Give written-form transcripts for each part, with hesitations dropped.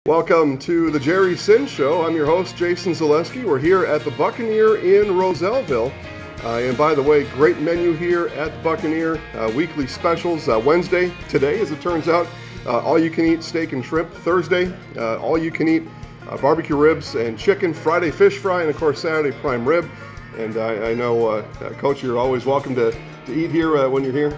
Welcome to the Jerry Sinz Show. I'm your host, Jason Zaleski. We're here at the Buck-A-Neer in Roselleville. And by the way, great menu here at the Buck-A-Neer. Weekly specials. Wednesday, today as it turns out, all-you-can-eat steak and shrimp. Thursday, all-you-can-eat barbecue ribs and chicken. Friday, fish fry. And of course, Saturday, prime rib. And I know, Coach, you're always welcome to eat here when you're here.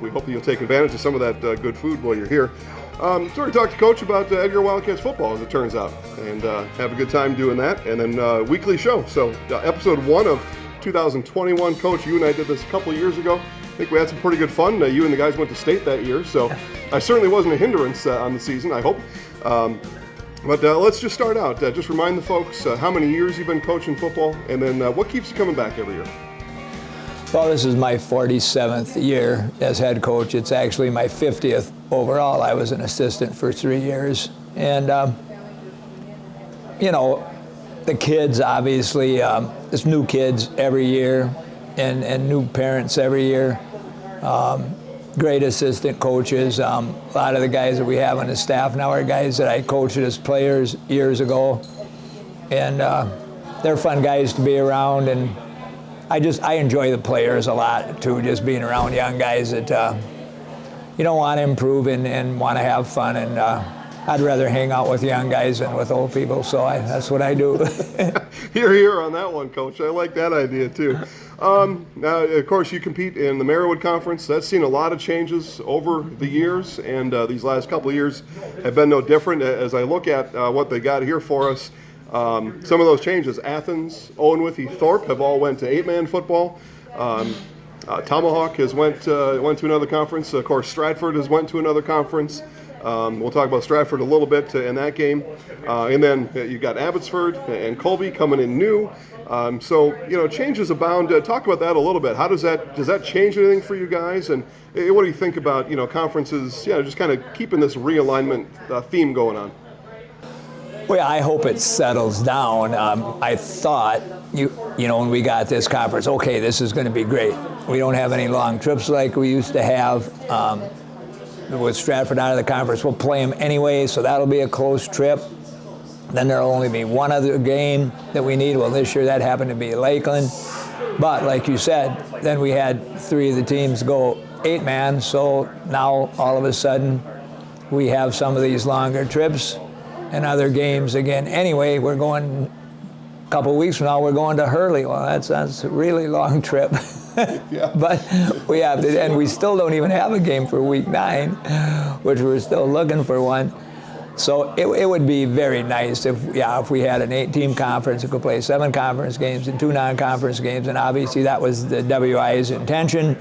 We hope you'll take advantage of some of that good food while you're here. So we're going to talk to Coach about Edgar Wildcats football, as it turns out, and have a good time doing that. And then weekly show. So episode 1 of 2021. Coach, you and I did this a couple of years ago. I think we had some pretty good fun. You and the guys went to state that year, so I certainly wasn't a hindrance on the season, I hope. But let's just start out. Just remind the folks how many years you've been coaching football, and then what keeps you coming back every year? Well, this is my 47th year as head coach. It's actually my 50th overall. I was an assistant for 3 years. And, the kids, obviously, there's new kids every year and new parents every year. Great assistant coaches. A lot of the guys that we have on the staff now are guys that I coached as players years ago. And they're fun guys to be around. And I enjoy the players a lot, too, just being around young guys that, want to improve and want to have fun. And I'd rather hang out with young guys than with old people, so that's what I do. Here on that one, Coach. I like that idea, too. Now, of course, you compete in the Marawood Conference. That's seen a lot of changes over the years, and these last couple of years have been no different. As I look at what they got here for us, some of those changes, Athens, Owen Withy, Thorpe have all went to 8-man football. Tomahawk has went to another conference. Of course, Stratford has went to another conference. We'll talk about Stratford a little bit in that game. And then you've got Abbotsford and Colby coming in new. So, changes abound. Talk about that a little bit. Does that change anything for you guys? And what do you think about, conferences, just kind of keeping this realignment theme going on? Well, I hope it settles down. I thought, when we got this conference, okay, this is going to be great. We don't have any long trips like we used to have. With Stratford out of the conference, we'll play them anyway, so that'll be a close trip. Then there'll only be one other game that we need. Well, this year that happened to be Lakeland. But like you said, then we had 3 of the teams go 8-man, so now all of a sudden we have some of these longer trips and other games again. Anyway, we're going a couple of weeks from now, we're going to Hurley. Well, that's a really long trip. Yeah. But we have to, and we still don't even have a game for week 9, which we're still looking for one. So it would be very nice if we had an 8-team conference that could play 7 conference games and 2 non-conference games, and obviously that was the WI's intention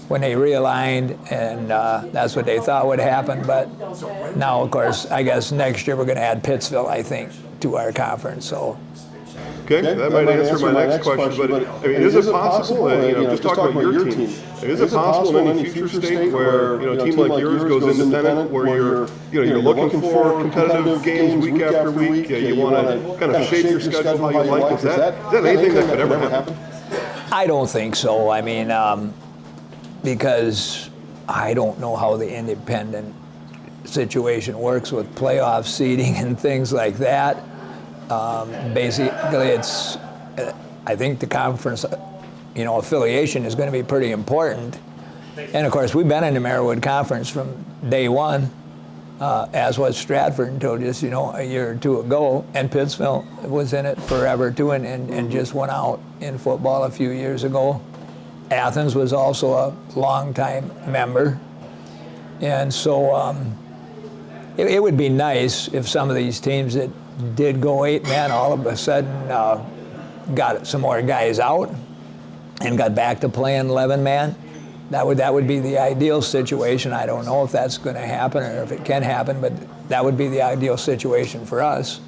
when they realigned, and that's what they thought would happen. But now, of course, I guess next year we're going to add Pittsville, I think, to our conference. So. Okay, that might answer my next question, but is it possible, just talk about your team, is it possible in any future state where, a team like yours goes independent, where you're looking for competitive games week after week, you want to kind of shape your schedule how you like? Is that anything that could ever happen? I don't think so. I mean, because I don't know how the independent situation works with playoff seeding and things like that. Basically, I think the conference, affiliation is going to be pretty important. And of course, we've been in the Marawood Conference from day one, as was Stratford until just, a year or 2 ago. And Pittsville was in it forever too, and just went out in football a few years ago. Athens was also a longtime member. And so it would be nice if some of these teams that did go 8-man all of a sudden got some more guys out and got back to playing 11-man. That would be the ideal situation. I don't know if that's going to happen or if it can happen, but that would be the ideal situation for us.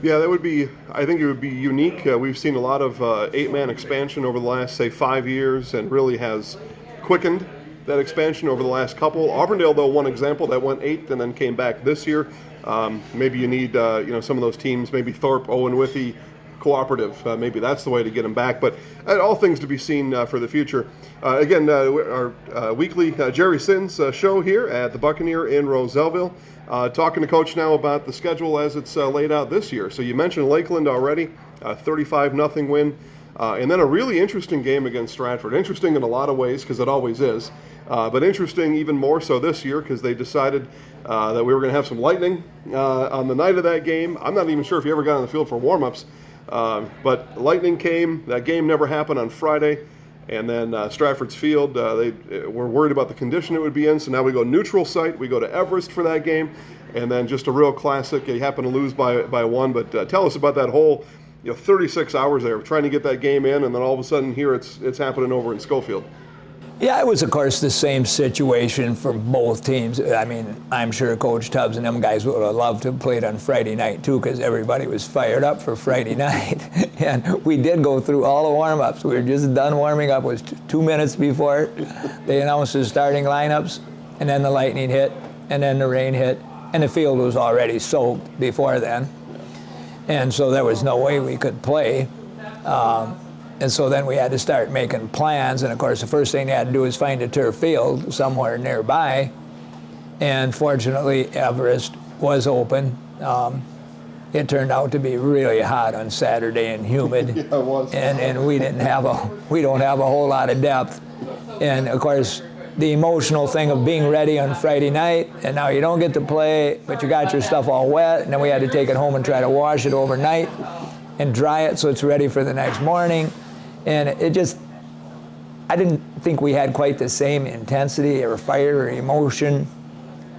Yeah, I think it would be unique. We've seen a lot of 8-man expansion over the last, say, 5 years, and really has quickened that expansion over the last couple. Auburndale, though, one example that went 8 and then came back this year. Maybe you need, some of those teams, maybe Thorpe, Owen Withy, cooperative. Maybe that's the way to get them back. But all things to be seen for the future. Again, our weekly Jerry Sinz Show here at the Buck-A-Neer in Roselleville. Talking to Coach now about the schedule as it's laid out this year. So you mentioned Lakeland already, 35-0 win. And then a really interesting game against Stratford. Interesting in a lot of ways because it always is. But interesting even more so this year because they decided that we were going to have some lightning on the night of that game. I'm not even sure if you ever got on the field for warm-ups. But lightning came. That game never happened on Friday. And then Stratford's field, they were worried about the condition it would be in. So now we go neutral site. We go to Everest for that game. And then just a real classic. You happen to lose by one. But tell us about that whole 36 hours there trying to get that game in. And then all of a sudden here it's happening over in Schofield. Yeah, it was, of course, the same situation for both teams. I mean, I'm sure Coach Tubbs and them guys would have loved to have played on Friday night, too, because everybody was fired up for Friday night. And we did go through all the warm-ups. We were just done warming up. It was 2 minutes before they announced the starting lineups, and then the lightning hit, and then the rain hit, and the field was already soaked before then. And so there was no way we could play. And so then we had to start making plans. And, of course, the first thing they had to do was find a turf field somewhere nearby. And fortunately, Everest was open. It turned out to be really hot on Saturday and humid. Yeah, it was. And we don't have a whole lot of depth. And, of course, the emotional thing of being ready on Friday night, and now you don't get to play, but you got your stuff all wet, and then we had to take it home and try to wash it overnight and dry it so it's ready for the next morning. And I didn't think we had quite the same intensity or fire or emotion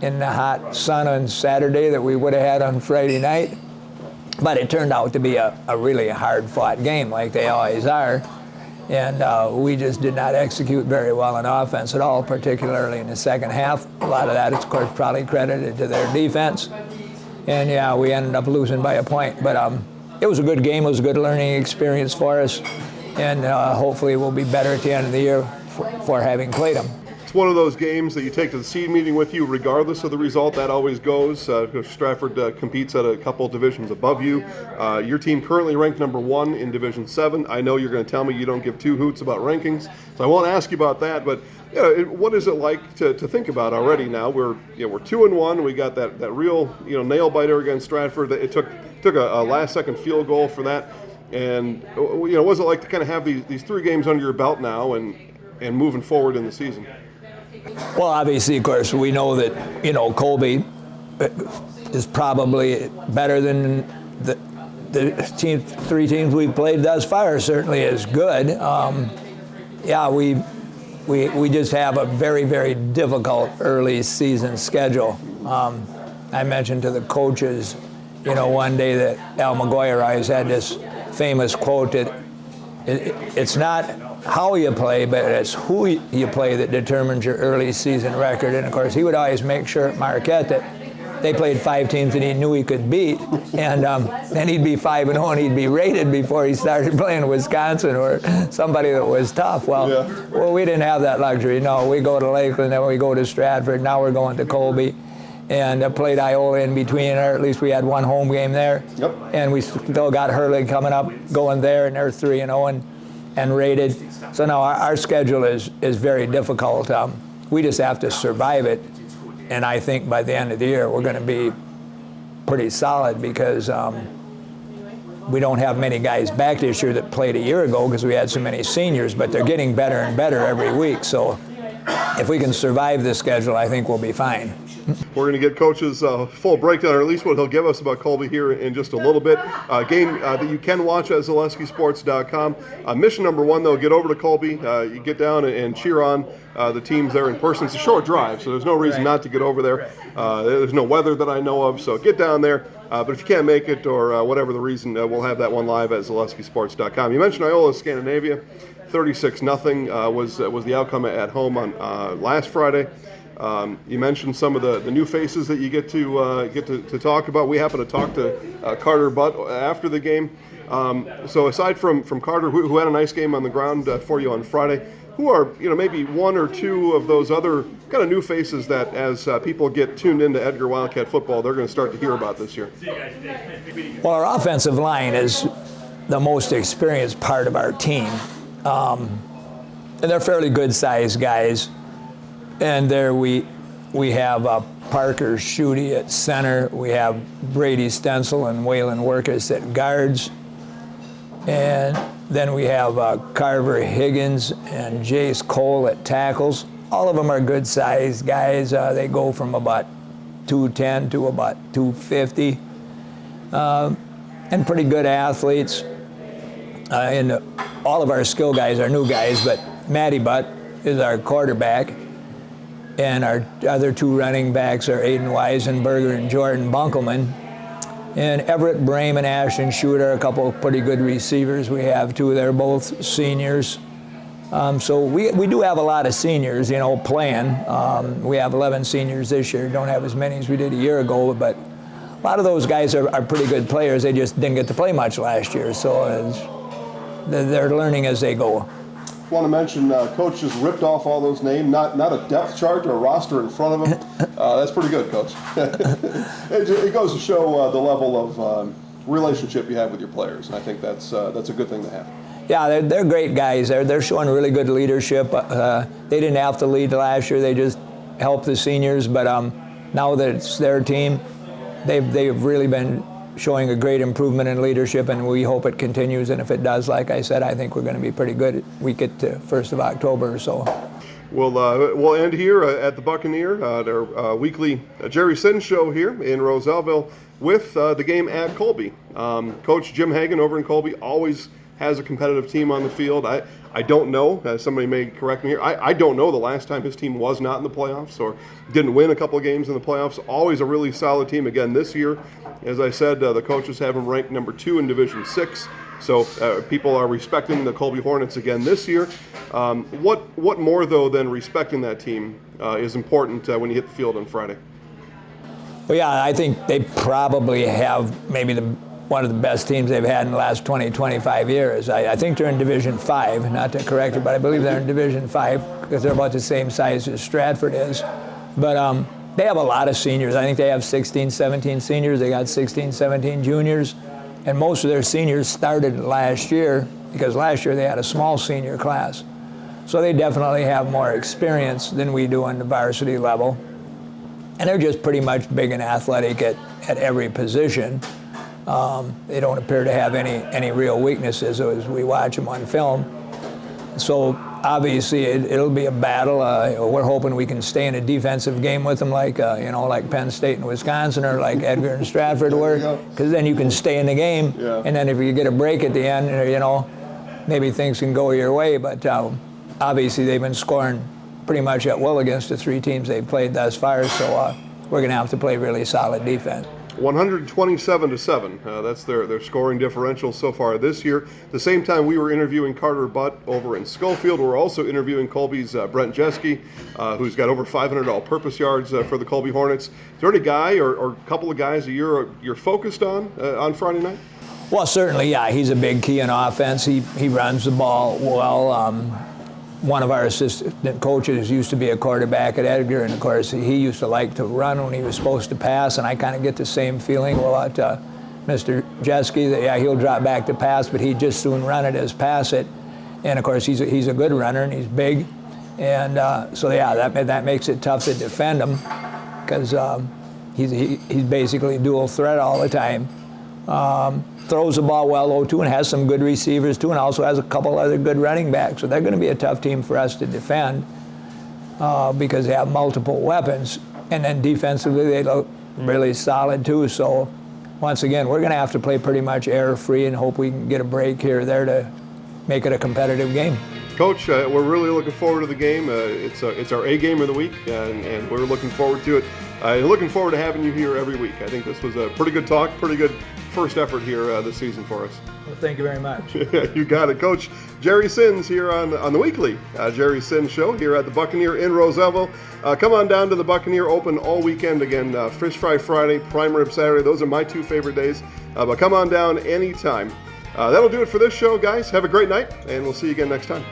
in the hot sun on Saturday that we would have had on Friday night. But it turned out to be a really hard-fought game like they always are. And we just did not execute very well on offense at all, particularly in the second half. A lot of that is, of course, probably credited to their defense. And, yeah, we ended up losing by a point. But it was a good game. It was a good learning experience for us. And hopefully we'll be better at the end of the year for having played them. It's one of those games that you take to the seed meeting with you regardless of the result. That always goes. Stratford competes at a couple of divisions above you. Your team currently ranked number 1 in Division 7. I know you're going to tell me you don't give two hoots about rankings, so I won't ask you about that. But what is it like to think about already now? We're 2-1. We got that real nail biter against Stratford. It took a last-second field goal for that. And what was it like to kind of have these 3 games under your belt now and moving forward in the season? Well, obviously, of course, we know that Colby is probably better than the 3 teams we've played thus far. Certainly is good. We just have a very, very difficult early season schedule. I mentioned to the coaches, one day that Al McGuire always had this famous quote that it's not how you play, but it's who you play that determines your early season record. And, of course, he would always make sure at Marquette that they played 5 teams that he knew he could beat. And then he'd be 5-0 and he'd be rated before he started playing Wisconsin or somebody that was tough. Well, we didn't have that luxury. No, we go to Lakeland, then we go to Stratford. Now we're going to Colby. And played Iola in between, or at least we had 1 home game there. Yep. And we still got Hurley coming up, going there, and they're 3-0 and rated. So now our schedule is very difficult. We just have to survive it. And I think by the end of the year, we're going to be pretty solid because we don't have many guys back this year that played a year ago because we had so many seniors, but they're getting better and better every week. So if we can survive this schedule, I think we'll be fine. We're going to get Coach's full breakdown, or at least what he'll give us about Colby here in just a little bit. Game that you can watch at ZaleskiSports.com. Mission number 1, though, get over to Colby. You get down and cheer on the teams there in person. It's a short drive, so there's no reason not to get over there. There's no weather that I know of, so get down there. But if you can't make it or whatever the reason, we'll have that one live at ZaleskiSports.com. You mentioned Iola Scandinavia. 36-0 was the outcome at home on last Friday. You mentioned some of the new faces that you get to talk about. We happen to talk to Carter Butt after the game. So aside from Carter, who had a nice game on the ground for you on Friday, who are maybe 1 or 2 of those other kind of new faces that as people get tuned into Edgar Wildcat football, they're going to start to hear about this year? Well, our offensive line is the most experienced part of our team. And they're fairly good-sized guys. And there we have Parker Schutte at center. We have Brady Stencil and Waylon Workus at guards. And then we have Carver Higgins and Jace Cole at tackles. All of them are good-sized guys. They go from about 210 to about 250. And pretty good athletes. And all of our skill guys are new guys, but Matty Butt is our quarterback. And our other two running backs are Aiden Weisenberger and Jordan Bunkelman. And Everett Brame and Ashton Shooter are a couple of pretty good receivers we have too. They're both seniors. So we do have a lot of seniors, playing. We have 11 seniors this year. Don't have as many as we did a year ago, but a lot of those guys are pretty good players. They just didn't get to play much last year, so they're learning as they go. I want to mention, Coach just ripped off all those names, not a depth chart or a roster in front of him. That's pretty good, Coach. It goes to show the level of relationship you have with your players, and I think that's a good thing to have. Yeah, they're great guys. They're showing really good leadership. They didn't have to lead last year. They just helped the seniors, but now that it's their team, they've really been showing a great improvement in leadership, and we hope it continues. And if it does, like I said, I think we're going to be pretty good. We get to 1st of October or so. We'll end here at the Buck-A-Neer, their weekly Jerry Sinz Show here in Rosellville with the game at Colby. Coach Jim Hagan over in Colby always has a competitive team on the field. I don't know, somebody may correct me here, I don't know the last time his team was not in the playoffs or didn't win a couple of games in the playoffs. Always a really solid team again this year. As I said, the coaches have them ranked number 2 in Division 6. So people are respecting the Colby Hornets again this year. What more, though, than respecting that team is important when you hit the field on Friday? Well, yeah, I think they probably have maybe one of the best teams they've had in the last 20, 25 years. I think they're in Division 5, not to correct it, but I believe they're in Division 5 because they're about the same size as Stratford is. But they have a lot of seniors. I think they have 16, 17 seniors. They got 16, 17 juniors. And most of their seniors started last year because last year they had a small senior class. So they definitely have more experience than we do on the varsity level. And they're just pretty much big and athletic at every position. They don't appear to have any real weaknesses as we watch them on film. So obviously it'll be a battle. We're hoping we can stay in a defensive game with them like Penn State and Wisconsin or like Edgar and Stratford were, because then you can stay in the game. Yeah. And then if you get a break at the end, maybe things can go your way. But obviously they've been scoring pretty much at will against the 3 teams they've played thus far. So we're going to have to play really solid defense. 127-7. That's their scoring differential so far this year. At the same time, we were interviewing Carter Butt over in Schofield. We're also interviewing Colby's Brent Jeske, who's got over 500 all-purpose yards for the Colby Hornets. Is there any guy or a couple of guys that you're focused on Friday night? Well, certainly, yeah. He's a big key in offense. He runs the ball well. One of our assistant coaches used to be a quarterback at Edgar, and of course he used to like to run when he was supposed to pass, and I kind of get the same feeling about Mr. Jeske, that he'll drop back to pass, but he'd just soon run it as pass it. And of course he's a good runner, and he's big, and so that makes it tough to defend him because he's basically dual threat all the time. Throws the ball well, though, too, and has some good receivers, too, and also has a couple other good running backs. So they're going to be a tough team for us to defend because they have multiple weapons. And then defensively, they look really solid, too. So once again, we're going to have to play pretty much error-free and hope we can get a break here or there to make it a competitive game. Coach, we're really looking forward to the game. It's our A game of the week, and we're looking forward to it. Looking forward to having you here every week. I think this was a pretty good talk, pretty good first effort here this season for us. Well, thank you very much. You got it. Coach Jerry Sinz here on the weekly Jerry Sinz Show here at the Buck-A-Neer in Rosellville. Come on down to the Buck-A-Neer open all weekend again. Fish Fry Friday, Prime Rib Saturday. Those are my 2 favorite days. But come on down anytime. That'll do it for this show, guys. Have a great night, and we'll see you again next time.